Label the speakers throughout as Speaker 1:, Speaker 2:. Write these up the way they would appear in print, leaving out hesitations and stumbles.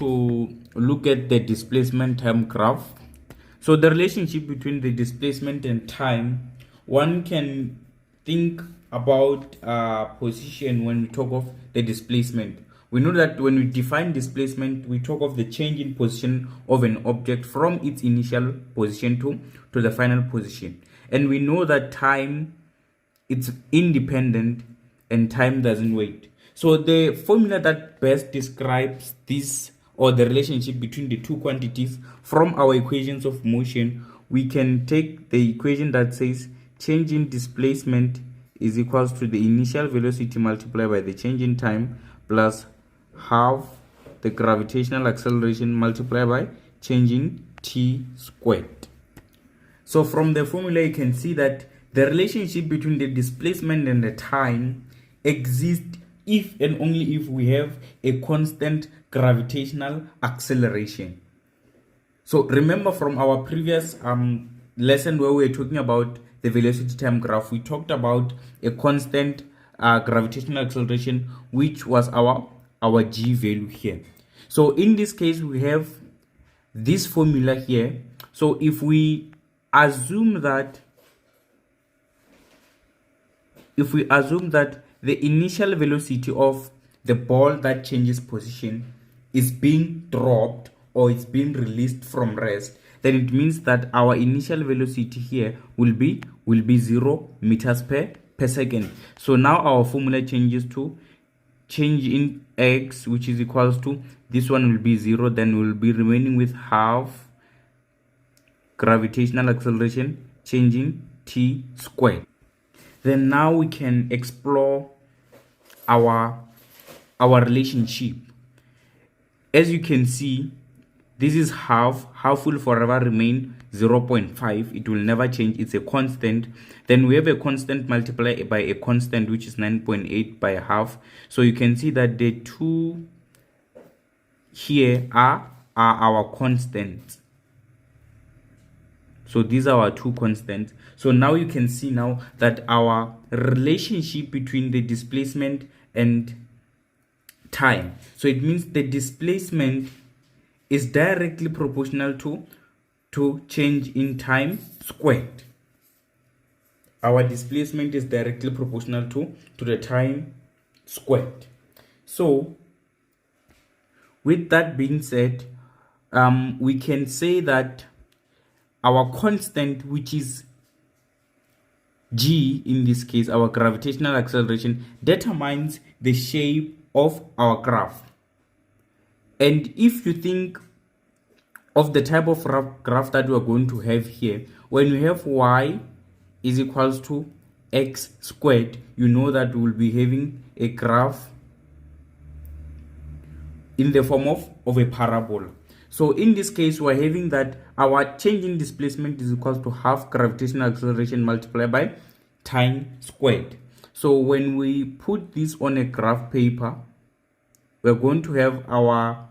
Speaker 1: to look at the displacement time graph. So the relationship between the displacement and time, one can think about position when we talk of the displacement. We know that when we define displacement, we talk of the change in position of an object from its initial position to the final position. And we know that time, it's independent and time doesn't wait. So the formula that best describes this, or the relationship between the two quantities from our equations of motion, we can take the equation that says change in displacement is equals to the initial velocity multiplied by the change in time plus half the gravitational acceleration multiplied by change in t squared. So from the formula you can see that the relationship between the displacement and the time exists if and only if we have a constant gravitational acceleration. So remember from our previous lesson where we were talking about the velocity time graph, we talked about a constant gravitational acceleration, which was our g value here. So in this case we have this formula here. So if we assume that the initial velocity of the ball that changes position is being dropped or it's being released from rest, then it means that our initial velocity here will be 0 meters per second. So now our formula changes to change in x, which is equals to, this one will be 0, then we'll be remaining with half gravitational acceleration changing t squared. Then now we can explore our relationship. As you can see, this is half will forever remain 0.5. It will never change. It's a constant. Then we have a constant multiplied by a constant, which is 9.8 by half. So you can see that the two here are our constants. So these are our two constants. So now you can see now that our relationship between the displacement and time. So it means the displacement is directly proportional to change in time squared. Our displacement is directly proportional to the time squared. So with that being said, we can say that our constant, which is g in this case, our gravitational acceleration, determines the shape of our graph. And if you think of the type of graph that we are going to have here, when we have y is equals to x squared, you know that we will be having a graph in the form of a parabola. So in this case, we're having that our change in displacement is equal to half gravitational acceleration multiplied by time squared. So when we put this on a graph paper, we're going to have our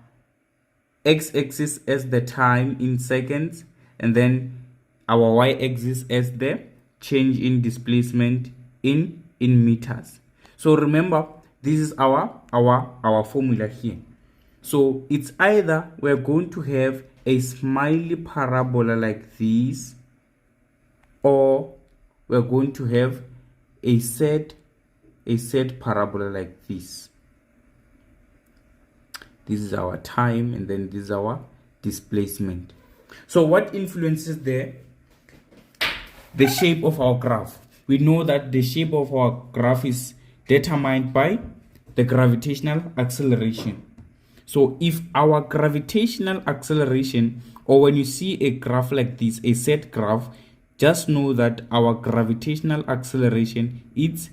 Speaker 1: x-axis as the time in seconds, and then our y-axis as the change in displacement in meters. So remember, this is our formula here. So it's either we're going to have a smiley parabola like this, or we're going to have a set parabola like this. This is our time, and then this is our displacement. So what influences the shape of our graph? We know that the shape of our graph is determined by the gravitational acceleration. So if our gravitational acceleration, or when you see a graph like this, a set graph, just know that our gravitational acceleration, it's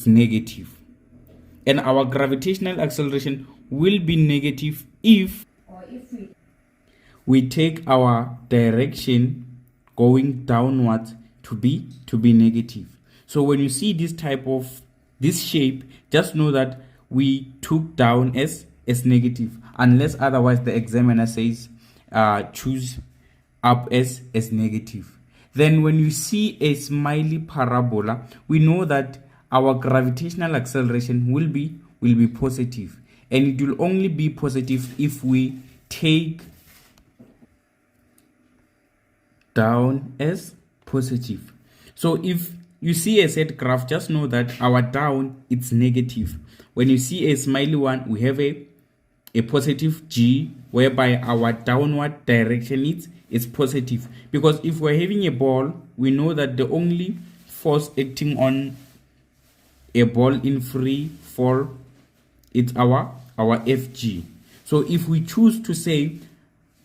Speaker 1: negative. And our gravitational acceleration will be negative if we take our direction going downwards to be negative. So when you see this type of this shape, just know that we took down as negative, unless otherwise the examiner says choose up as negative. Then when you see a smiley parabola, we know that our gravitational acceleration will be positive, and it will only be positive if we take down as positive. So if you see a set graph, just know that our down it's negative. When you see a smiley one, we have a positive G, whereby our downward direction is positive. Because if we're having a ball, we know that the only force acting on a ball in free fall, it's our FG. So if we choose to say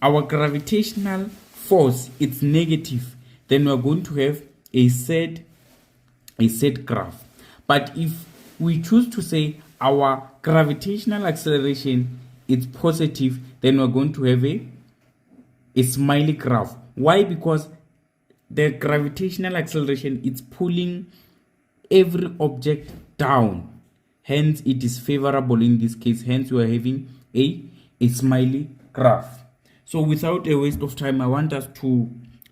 Speaker 1: our gravitational force it's negative, then we're going to have a set graph. But if we choose to say our gravitational acceleration is positive, then we're going to have a smiley graph. Why? Because the gravitational acceleration is pulling every object down, hence it is favorable in this case. Hence we are having a smiley graph. So without a waste of time, I want us to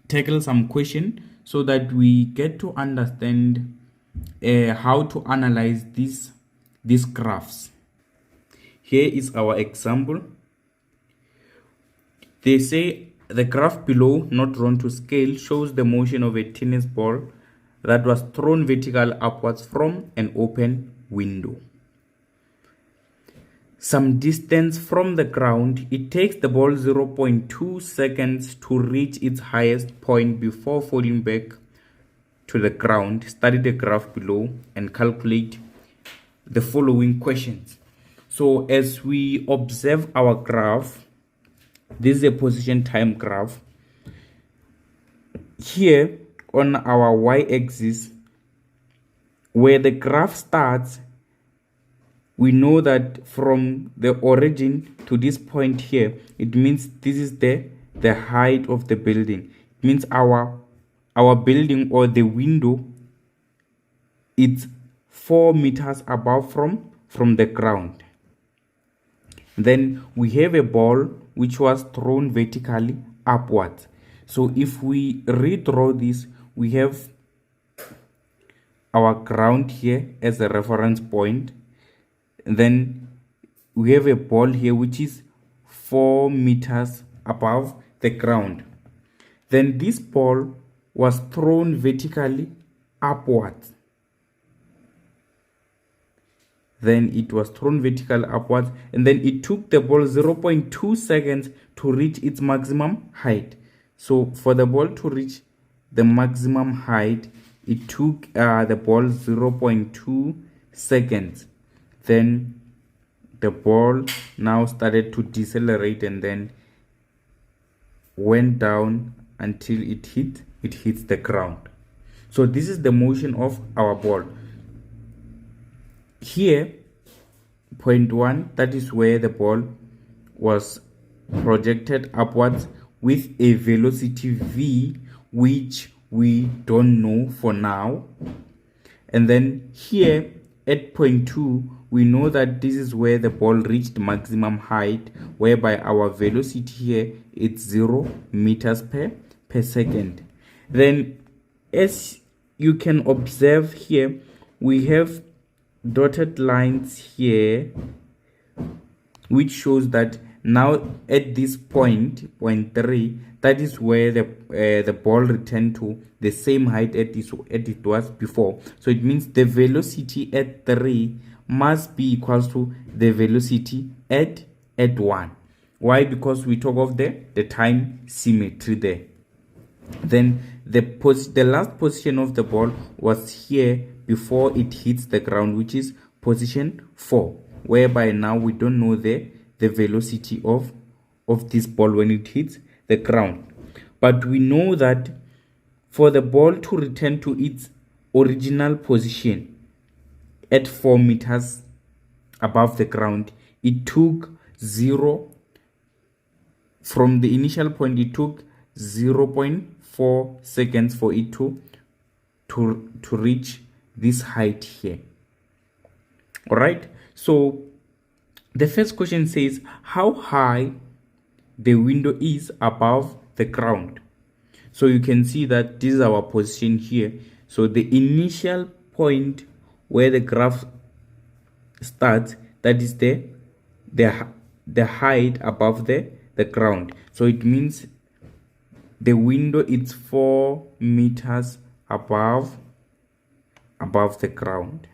Speaker 1: tackle some question so that we get to understand how to analyze these graphs. Here is our example. They say the graph below, not drawn to scale, shows the motion of a tennis ball that was thrown vertical upwards from an open window. Some distance from the ground, it takes the ball 0.2 seconds to reach its highest point before falling back to the ground. Study the graph below and calculate the following questions. So as we observe our graph, this is a position time graph. Here on our y-axis, where the graph starts, we know that from the origin to this point here, it means this is the height of the building. It means our building or the window, it's 4 meters above from the ground. Then we have a ball which was thrown vertically upwards. So if we redraw this, we have our ground here as a reference point. Then we have a ball here which is 4 meters above the ground. Then this ball was thrown vertically upwards. Then it was thrown vertically upwards, and then it took the ball 0.2 seconds to reach its maximum height. So for the ball to reach the maximum height, it took the ball 0.2 seconds. Then the ball now started to decelerate and then went down until it hits the ground. So this is the motion of our ball. Here, point 1, that is where the ball was projected upwards with a velocity v, which we don't know for now. And then here at point 2, we know that this is where the ball reached maximum height, whereby our velocity here is 0 meters per second. Then as you can observe here, we have dotted lines here, which shows that now at this point 3, that is where the ball returned to the same height as it was before. So it means the velocity at 3 must be equals to the velocity at 1. Why? Because we talk of the time symmetry there. Then the last position of the ball was here before it hits the ground, which is position 4, whereby now we don't know the velocity of this ball when it hits the ground. But we know that for the ball to return to its original position at 4 meters above the ground, it took 0 from the initial point. It took 0.4 seconds for it to reach this height here. All right, so the first question says how high the window is above the ground. So you can see that this is our position here. So the initial point where the graph starts, that is the height above the the ground. So it means the window is 4 meters above the ground.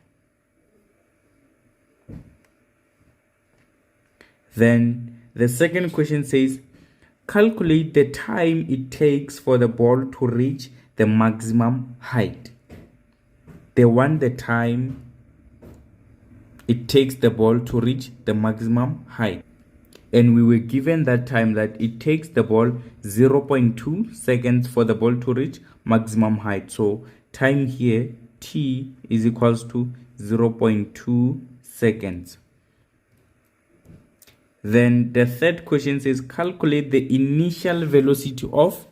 Speaker 1: Then the second question says, calculate the time it takes for the ball to reach the maximum height. They want the time it takes the ball to reach the maximum height. And we were given that time that it takes the ball 0.2 seconds for the ball to reach maximum height. So time here, t is equals to 0.2 seconds. Then the third question says, calculate the initial velocity of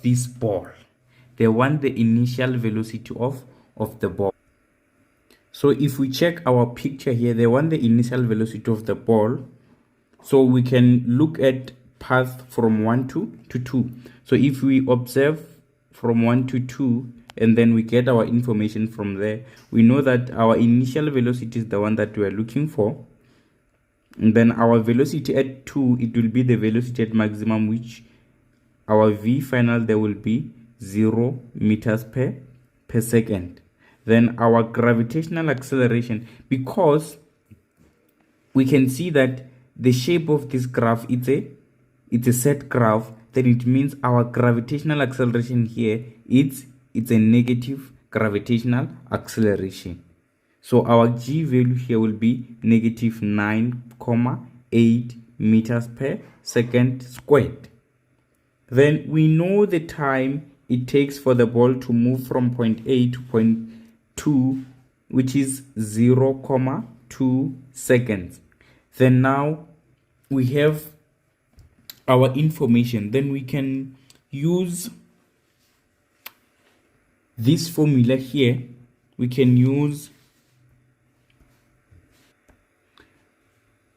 Speaker 1: this ball. They want the initial velocity of the ball. So if we check our picture here, they want the initial velocity of the ball. So we can look at path from 1 to 2. So if we observe from 1 to 2, and then we get our information from there, we know that our initial velocity is the one that we are looking for. And then our velocity at 2, it will be the velocity at maximum, which our v final there will be 0 meters per second. Then our gravitational acceleration, because we can see that the shape of this graph, it's a set graph, then it means our gravitational acceleration here, it's a negative gravitational acceleration. So our g value here will be negative 9,8 meters per second squared. Then we know the time it takes for the ball to move from point A to point 2, which is 0,2 seconds. Then now we have our information. Then we can use this formula here. We can use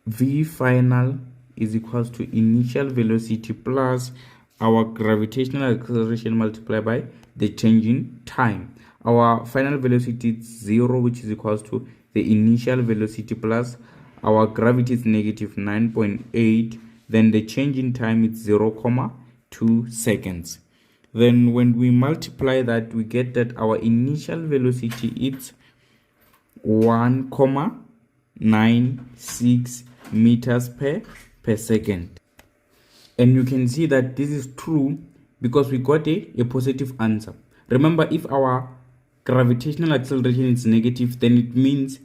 Speaker 1: v final is equals to initial velocity plus our gravitational acceleration multiplied by the change in time. Our final velocity is 0, which is equals to the initial velocity plus our gravity is negative 9.8. Then the change in time is 0,2 seconds. Then when we multiply that, we get that our initial velocity is 1,96 meters per second. And you can see that this is true because we got a positive answer. Remember, if our gravitational acceleration is negative, then it means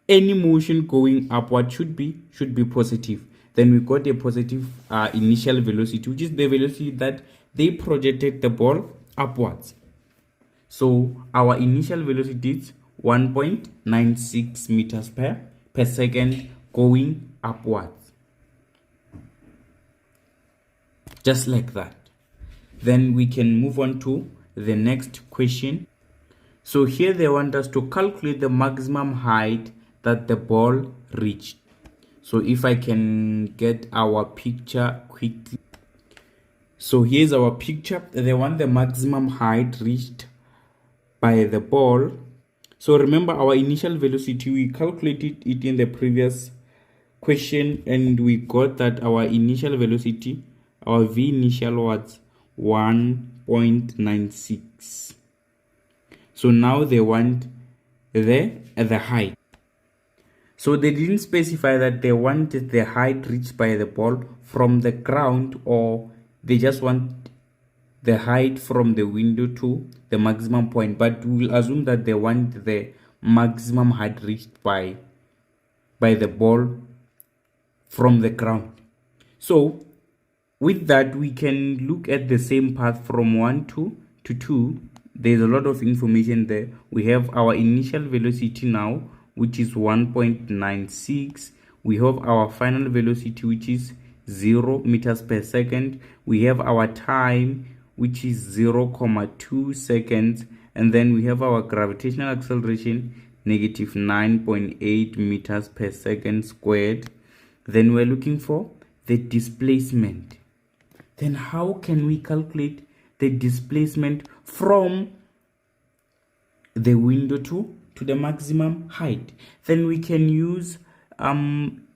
Speaker 1: any motion going upward should be positive. Then we got a positive initial velocity, which is the velocity that they projected the ball upwards. So our initial velocity is 1.96 meters per second going upwards. Just like that. Then we can move on to the next question. So here they want us to calculate the maximum height that the ball reached. So if I can get our picture quickly. So here's our picture. They want the maximum height reached by the ball. So remember our initial velocity, we calculated it in the previous question and we got that our initial velocity, our v initial was 1.96. So now they want the height. So they didn't specify that they wanted the height reached by the ball from the ground, or they just want the height from the window to the maximum point. But we will assume that they want the maximum height reached by the ball from the ground. So with that, we can look at the same path from 1 to 2. There's a lot of information there. We have our initial velocity now, which is 1.96. We have our final velocity, which is 0 meters per second. We have our time, which is 0,2 seconds. And then we have our gravitational acceleration, negative 9.8 meters per second squared. Then we're looking for the displacement. Then how can we calculate the displacement from the window to the maximum height? Then we can use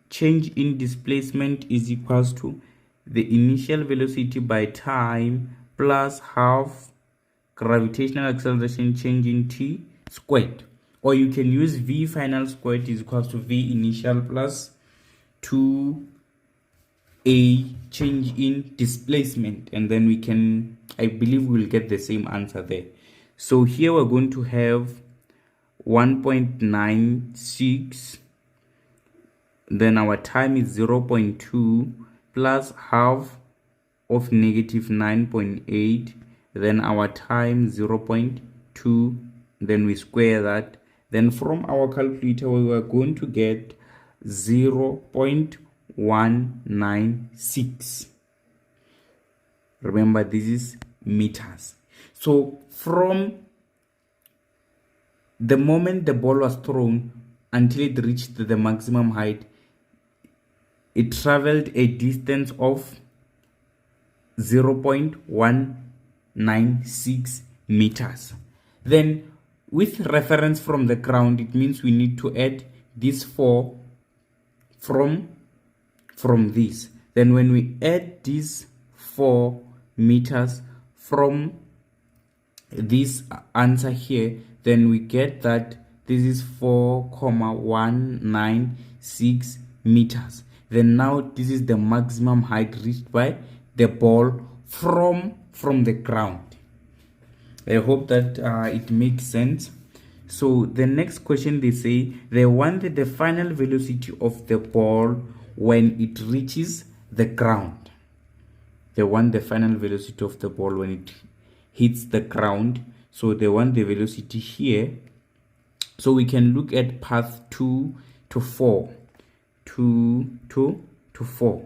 Speaker 1: change in displacement is equals to the initial velocity by time plus half gravitational acceleration change in t squared. Or you can use v final squared is equals to v initial plus 2a change in displacement, and then we can, I believe we'll get the same answer there. So here we're going to have 1.96, then our time is 0.2 plus half of negative 9.8, then our time 0.2, then we square that, then from our calculator we are going to get 0.196. Remember, this is meters. So from the moment the ball was thrown until it reached the maximum height, it traveled a distance of 0.196 meters. Then with reference from the ground, it means we need to add this 4 from this. Then when we add these 4 meters from this answer here, then we get that this is 4,196 meters. Then now this is the maximum height reached by the ball from the ground. I hope that it makes sense. So the next question, they say they want the final velocity of the ball when it reaches the ground. They want the final velocity of the ball when it hits the ground. So they want the velocity here. So we can look at path 2 to 4. 2 to 4.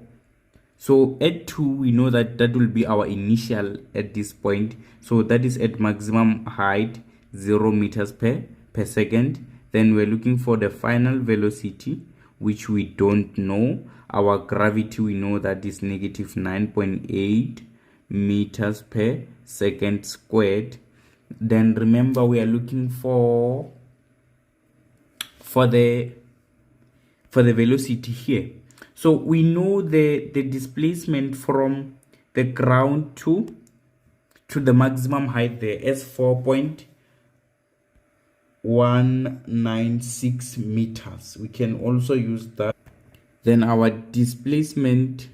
Speaker 1: So at 2, we know that that will be our initial at this point. So that is at maximum height, 0 meters per second. Then we're looking for the final velocity, which we don't know. Our gravity, we know that is negative 9.8 meters per second squared. Then remember, we are looking for the velocity here. So we know the displacement from the ground to the maximum height there as 4.196 meters. We can also use that. Then our displacement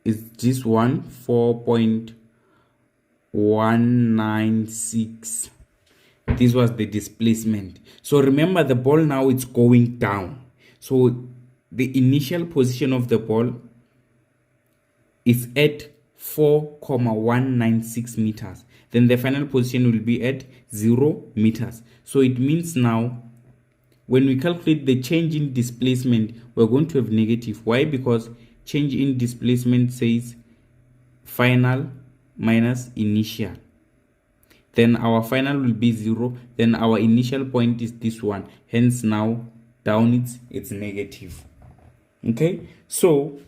Speaker 1: is this one, 4.196. This was the displacement. So remember, the ball now it's going down. So the initial position of the ball is at 4.196 meters. Then the final position will be at 0 meters. So it means now when we calculate the change in displacement, we're going to have negative. Why? Because change in displacement says final minus initial. Then our final will be 0. Then our initial point is this one. Hence now down it's negative. Okay, so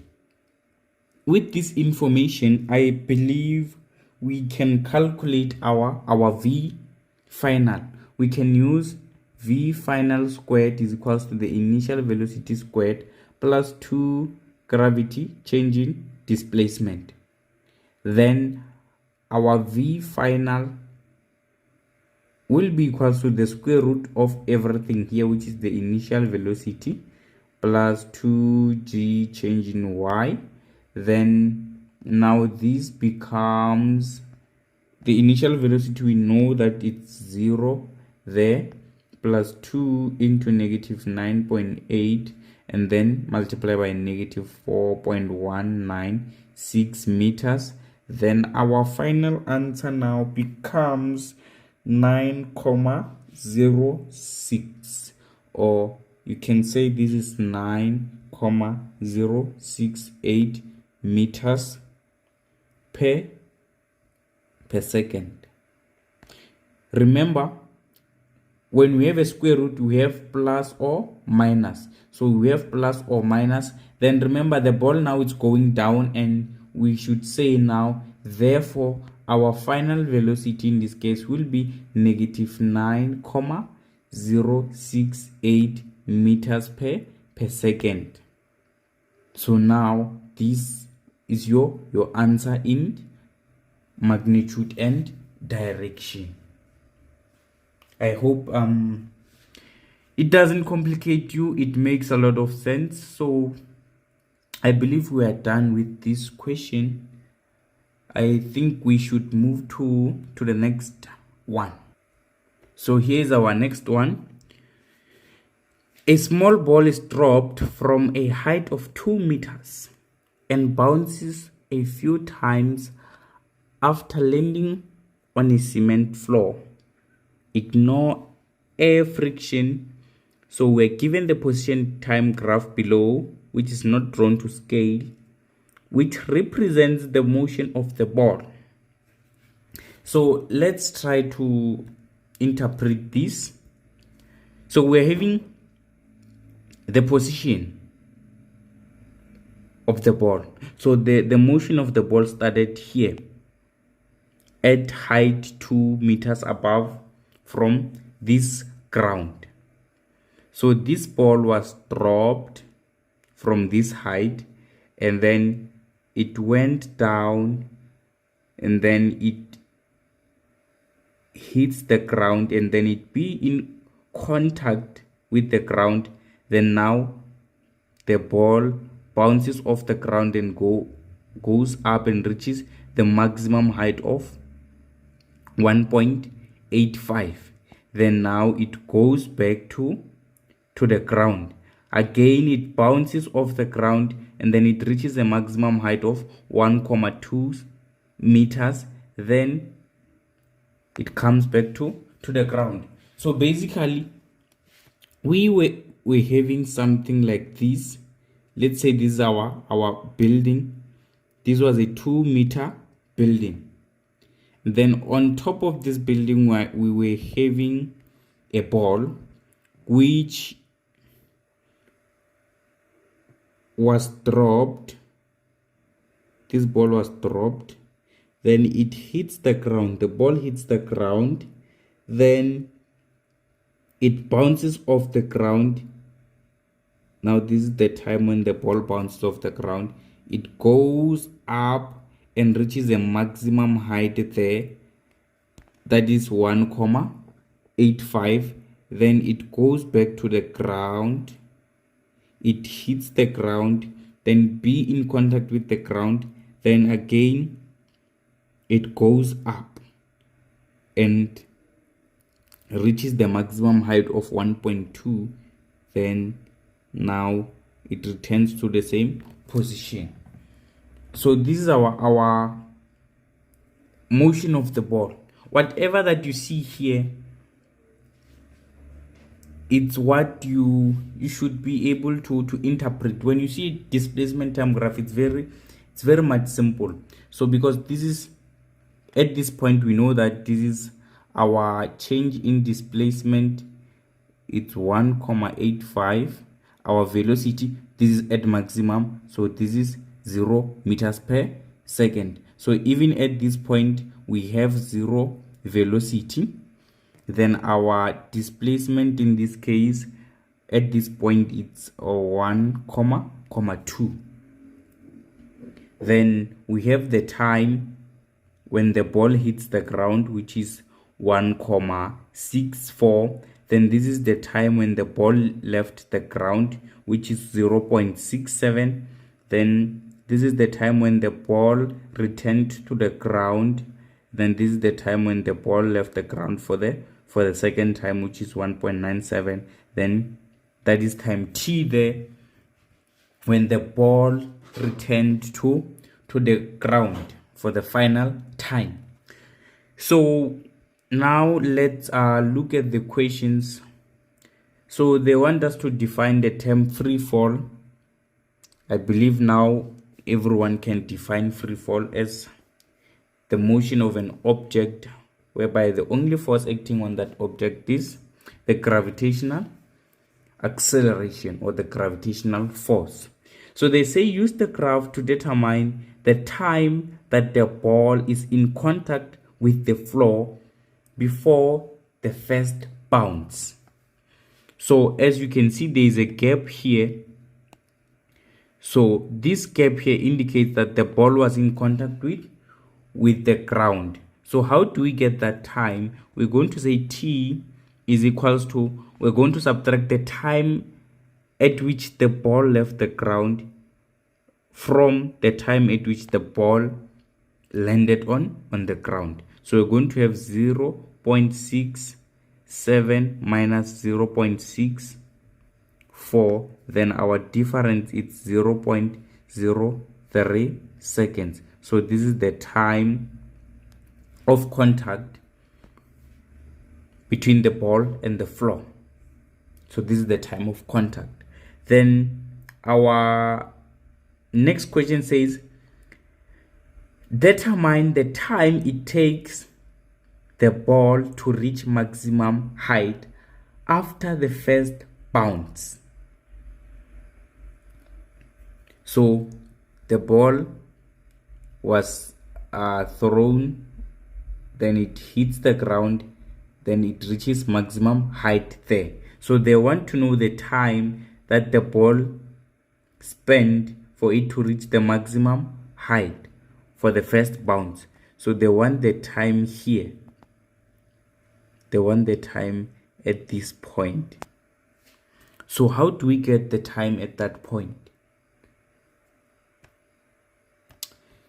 Speaker 1: with this information, I believe we can calculate our V final. We can use V final squared is equals to the initial velocity squared plus 2 gravity change in displacement. Then our V final will be equals to the square root of everything here, which is the initial velocity plus 2g change in y. Then now this becomes the initial velocity. We know that it's 0 there, plus 2 into negative 9.8, and then multiply by negative 4.196 meters. Then our final answer now becomes 9,06, or you can say this is 9,068 meters per second. Remember, when we have a square root, we have plus or minus. So we have plus or minus. Then remember, the ball now is going down, and we should say now, therefore, our final velocity in this case will be negative 9,068 meters per second. So now this is your answer in magnitude and direction. I hope it doesn't complicate you. It makes a lot of sense. So I believe we are done with this question. I think we should move to the next one. So here's our next one. A small ball is dropped from a height of 2 meters and bounces a few times after landing on a cement floor. Ignore air friction. So we're given the position time graph below, which is not drawn to scale, which represents the motion of the ball. So let's try to interpret this. So we're having the position of the ball. So the motion of the ball started here at height 2 meters above from this ground. So this ball was dropped from this height, and then it went down, and then it hits the ground, and then it be in contact with the ground. Then now the ball bounces off the ground and goes up and reaches the maximum height of 1.85. Then now it goes back to the ground. Again, it bounces off the ground, and then it reaches a maximum height of 1.2 meters. Then it comes back to the ground. So basically, we're having something like this. Let's say this is our building. This was a 2-meter building. Then on top of this building, we were having a ball which was dropped. This ball was dropped. Then it hits the ground. The ball hits the ground. Then it bounces off the ground. Now this is the time when the ball bounces off the ground. It goes up and reaches a maximum height there. That is 1.85. Then it goes back to the ground. It hits the ground, then be in contact with the ground. Then again, it goes up and reaches the maximum height of 1.2. Then now it returns to the same position. So this is our motion of the ball. Whatever that you see here, it's what you should be able to interpret. When you see displacement time graph, it's very much simple. So because this is, at this point, we know that this is our change in displacement. It's 1.85. Our velocity, this is at maximum, so this is 0 meters per second. So even at this point, we have 0 velocity. Then our displacement in this case, at this point, it's 1.2. Then we have the time when the ball hits the ground, which is 1.64. Then this is the time when the ball left the ground, which is 0.67. Then this is the time when the ball returned to the ground. Then this is the time when the ball left the ground for the second time, which is 1.97. Then that is time t there when the ball returned to the ground for the final time. So now let's look at the questions. So they want us to define the term free fall. I believe now everyone can define free fall as the motion of an object whereby the only force acting on that object is the gravitational acceleration or the gravitational force. So they say use the graph to determine the time that the ball is in contact with the floor before the first bounce. So as you can see, there is a gap here. So this gap here indicates that the ball was in contact with the ground. So how do we get that time? We're going to say t is equals to, we're going to subtract the time at which the ball left the ground from the time at which the ball landed on the ground. So we're going to have 0.67 minus 0.64, then our difference is 0.03 seconds. So this is the time of contact between the ball and the floor. So this is the time of contact. Then our next question says, determine the time it takes the ball to reach maximum height after the first bounce. So the ball was thrown, then it hits the ground, then it reaches maximum height there. So they want to know the time that the ball spent for it to reach the maximum height for the first bounce. So they want the time here. They want the time at this point. So how do we get the time at that point?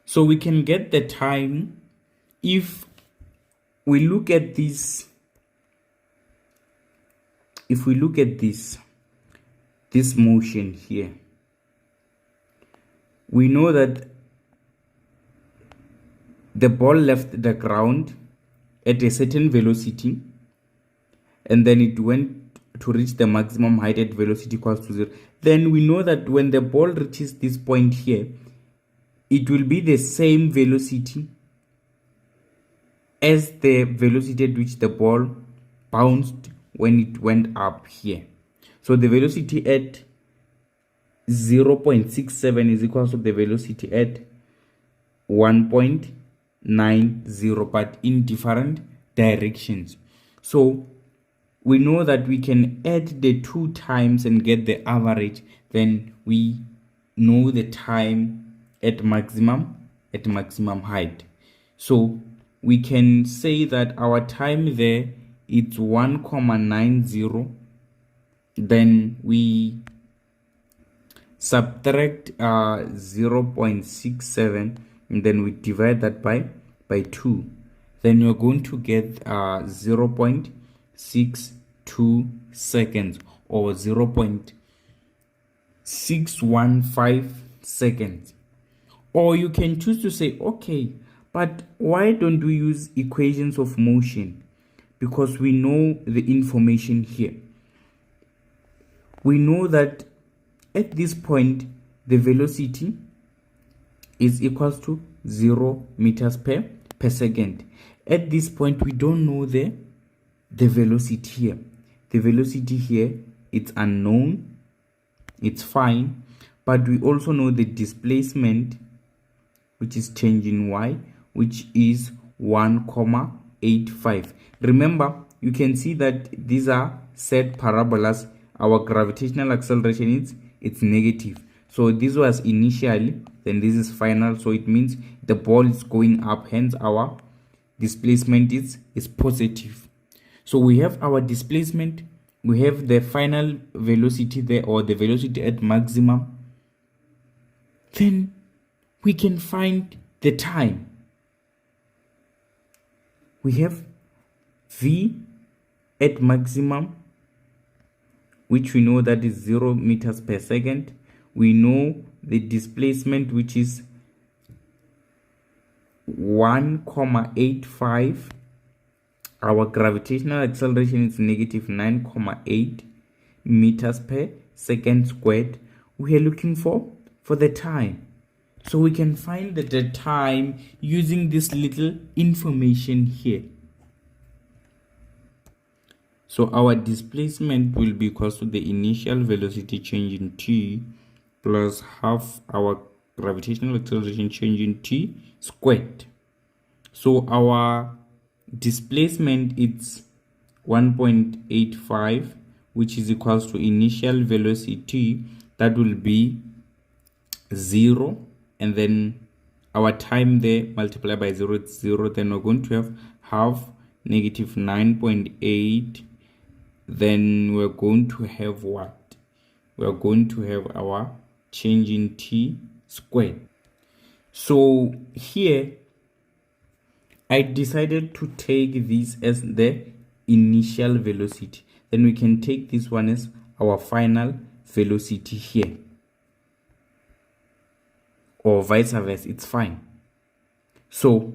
Speaker 1: So we can get the time if we look at this. If we look at this motion here, we know that the ball left the ground at a certain velocity, and then it went to reach the maximum height at velocity equals to 0. Then we know that when the ball reaches this point here, it will be the same velocity as the velocity at which the ball bounced when it went up here. So the velocity at 0.67 is equal to the velocity at 1.90, but in different directions. So we know that we can add the two times and get the average. Then we know the time at maximum height. So we can say that our time there is 1.90. Then we subtract 0.67, and then we divide that by 2. Then you're going to get 0.62 seconds, or 0.615 seconds. Or you can choose to say, okay, but why don't we use equations of motion? Because we know the information here. We know that at this point, the velocity is equals to 0 meters per second. At this point, we don't know the velocity here. The velocity here, it's unknown. It's fine. But we also know the displacement, which is change in y, which is 1.85. Remember, you can see that these are set parabolas. Our gravitational acceleration it's negative. So this was initially, then this is final. So it means the ball is going up, hence our displacement is positive. So we have our displacement, we have the final velocity there, or the velocity at maximum. Then we can find the time. We have v at maximum, which we know that is 0 meters per second. We know the displacement, which is 1.85. Our gravitational acceleration is negative 9.8 meters per second squared. We are looking for the time. So we can find the time using this little information here. So our displacement will be equal to the initial velocity change in t plus half our gravitational acceleration change in t squared. So our displacement is 1.85, which is equals to initial velocity, that will be 0, and then our time there multiplied by 0, it's 0. Then we're going to have half negative 9.8. Then we're going to have what? We're going to have our change in t squared. So here I decided to take this as the initial velocity. Then we can take this one as our final velocity here, or vice versa, it's fine. So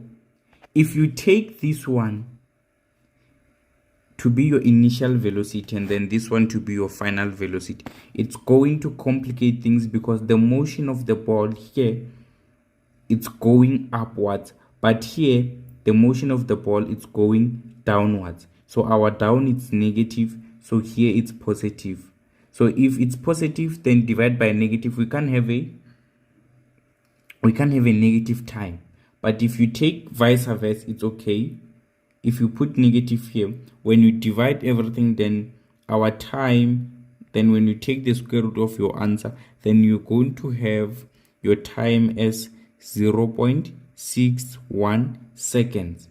Speaker 1: if you take this one to be your initial velocity and then this one to be your final velocity, it's going to complicate things because the motion of the ball here, it's going upwards, but here the motion of the ball, it's going downwards. So our down, it's negative, so here it's positive. So if it's positive, then divide by negative, we can't have a negative time. But if you take vice versa, it's okay. If you put negative here, when you divide everything, then our time, then when you take the square root of your answer, then you're going to have your time as 0.61 seconds.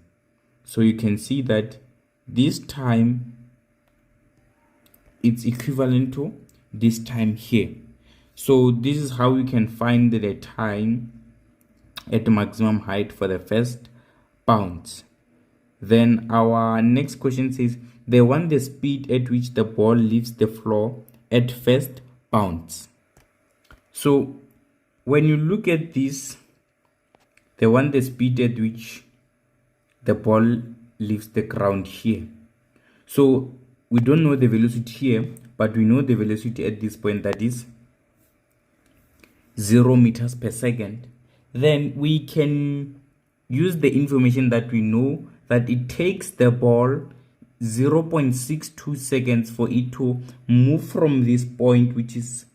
Speaker 1: So you can see that this time, it's equivalent to this time here. So this is how we can find the time at maximum height for the first bounce. Then our next question says they want the speed at which the ball leaves the floor at first bounce. So when you look at this, they want the speed at which the ball leaves the ground here. So we don't know the velocity here, but we know the velocity at this point, that is 0 meters per second. Then we can use the information that we know that it takes the ball 0.62 seconds for it to move from this point, which is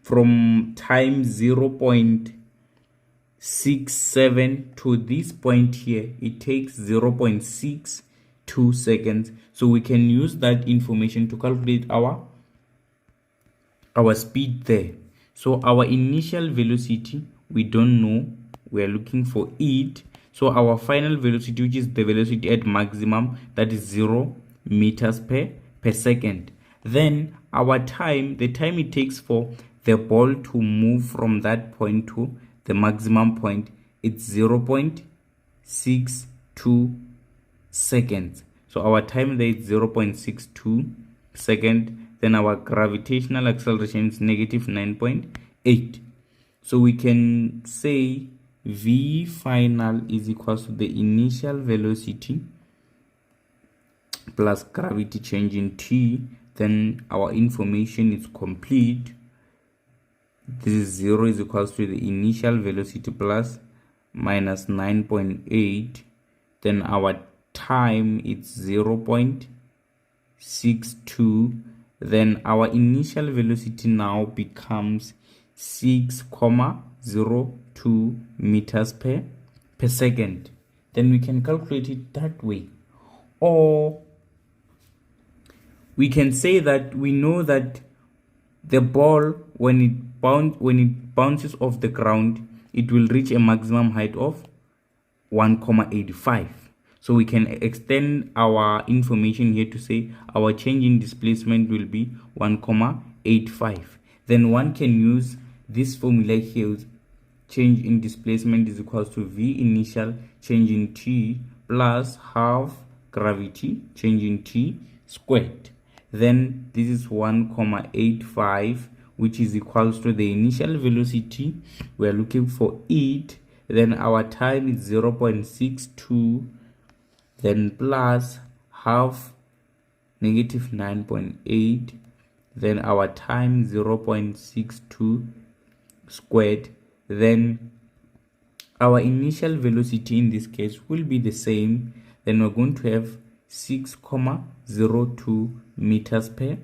Speaker 1: from time 0.67 to this point here. It takes 0.62 seconds. So we can use that information to calculate our speed there. So our initial velocity, we don't know, we are looking for it. So our final velocity, which is the velocity at maximum, that is 0 meters per second. Then our time, the time it takes for the ball to move from that point to the maximum point, it's 0.62 seconds. So our time there is 0.62 seconds. Then our gravitational acceleration is negative 9.8. So we can say V final is equals to the initial velocity plus gravity change in t. Then our information is complete. This is 0 is equals to the initial velocity plus minus 9.8. Then our time is 0.62. Then our initial velocity now becomes 6.02 meters per second. Then we can calculate it that way. Or we can say that we know that the ball, when it bounces off the ground, it will reach a maximum height of 1.85. So we can extend our information here to say our change in displacement will be 1.85. Then one can use this formula here. Change in displacement is equals to V initial change in t plus half gravity change in t squared. Then this is 1.85, which is equals to the initial velocity. We are looking for it. Then our time is 0.62. Then plus half negative 9.8. Then our time 0.62 squared. Then our initial velocity in this case will be the same. Then we're going to have 6.02 meters per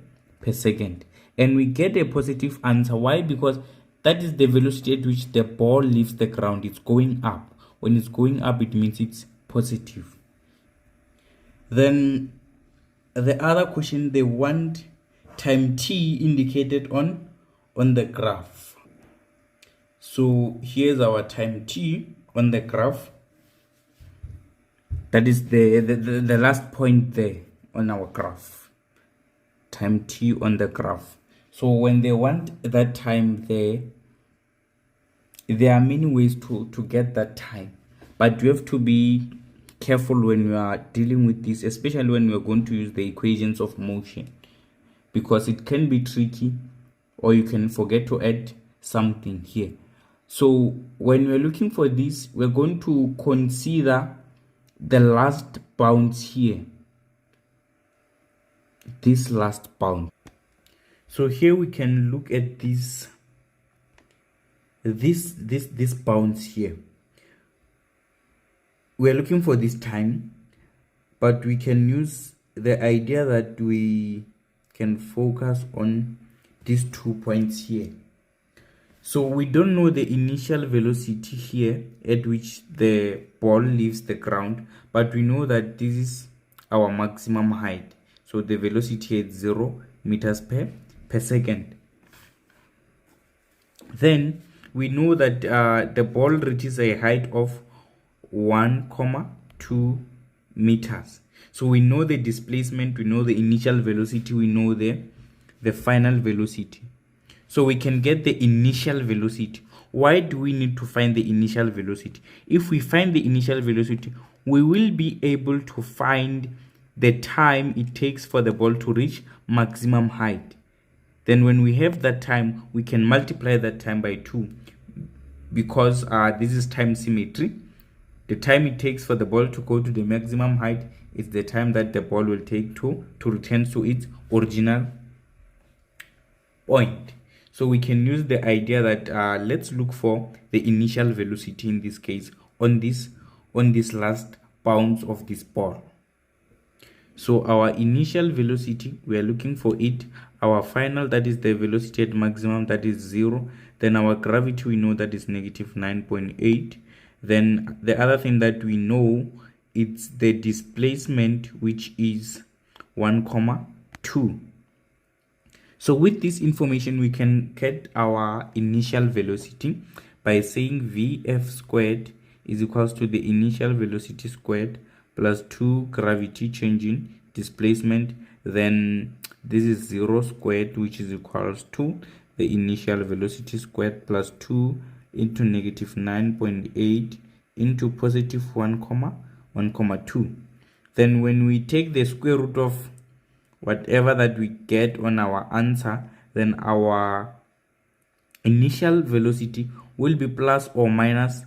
Speaker 1: second. And we get a positive answer. Why? Because that is the velocity at which the ball leaves the ground. It's going up. When it's going up, it means it's positive. Then the other question, they want time t indicated on the graph. So here's our time t on the graph. That is the last point there on our graph. Time t on the graph. So when they want that time there are many ways to get that time, but you have to be careful when you are dealing with this, especially when you are going to use the equations of motion, because it can be tricky or you can forget to add something here. So when we're looking for this, we're going to consider the last bounce here, this last bounce. So here we can look at this bounce here. We're looking for this time, but we can use the idea that we can focus on these 2 points here. So we don't know the initial velocity here at which the ball leaves the ground, but we know that this is our maximum height. So the velocity is 0 meters per second. Then we know that the ball reaches a height of 1,2 meters. So we know the displacement, we know the initial velocity, we know the final velocity. So we can get the initial velocity. Why do we need to find the initial velocity? If we find the initial velocity, we will be able to find the time it takes for the ball to reach maximum height. Then when we have that time, we can multiply that time by 2, because this is time symmetry. The time it takes for the ball to go to the maximum height is the time that the ball will take to return to its original point. So we can use the idea that let's look for the initial velocity in this case on this last bounce of this ball. So our initial velocity, we are looking for it. Our final, that is the velocity at maximum, that is 0. Then our gravity, we know that is negative 9.8. Then the other thing that we know, it's the displacement, which is 1,2. So with this information, we can get our initial velocity by saying Vf squared is equals to the initial velocity squared plus 2 gravity change in displacement. Then this is 0 squared, which is equals to the initial velocity squared plus 2 into negative 9.8 into positive 1,2. Then when we take the square root of whatever that we get on our answer, then our initial velocity will be plus or minus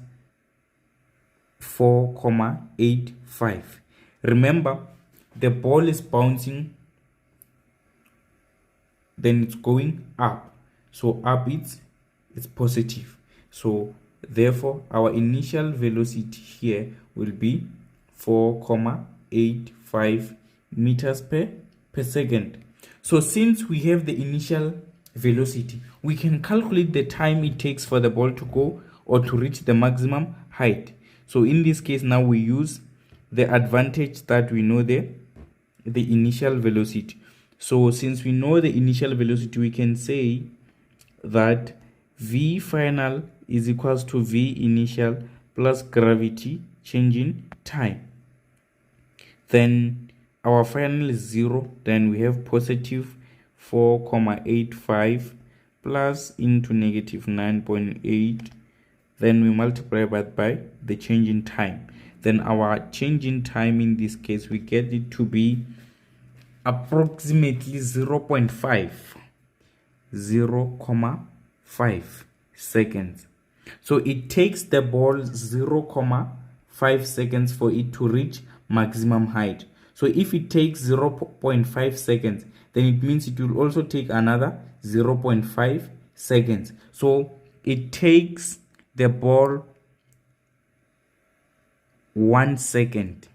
Speaker 1: 4,85. Remember, the ball is bouncing, then it's going up. So up it's positive. So therefore our initial velocity here will be 4,85 meters per second. So since we have the initial velocity, we can calculate the time it takes for the ball to go or to reach the maximum height. So in this case, now we use the advantage that we know the initial velocity. So since we know the initial velocity, we can say that V final is equals to V initial plus gravity change in time. Then our final is 0. Then we have positive 4,85 plus into negative 9.8. Then we multiply that by the change in time. Then our change in time in this case, we get it to be approximately 0.5 seconds. So it takes the ball 0.5 seconds for it to reach maximum height. So if it takes 0.5 seconds, then it means it will also take another 0.5 seconds. So it takes the ball 1 second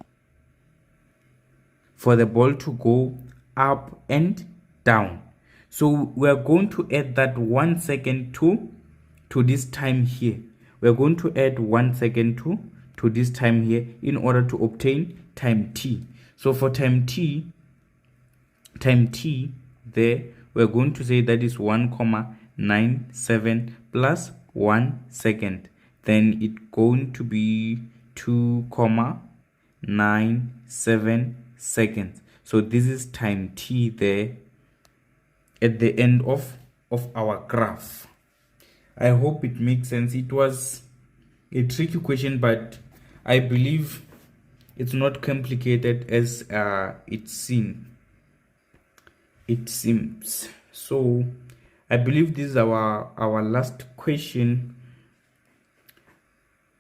Speaker 1: for the ball to go up and down. So we are going to add that 1 second to this time here. We are going to add 1 second to this time here in order to obtain time t. So for time t there, we're going to say that is 1,97 plus 1 second. Then it's going to be 2,97 seconds. So this is time t there at the end of our graph. I hope it makes sense. It was a tricky question, but I believe it's not complicated as it seems. So I believe this is our last question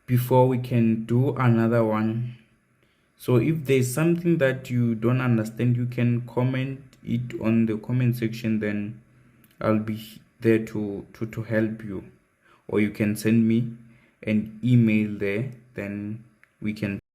Speaker 1: before we can do another one. So if there's something that you don't understand, you can comment it on the comment section, then I'll be there to help you, or you can send me an email there, then we can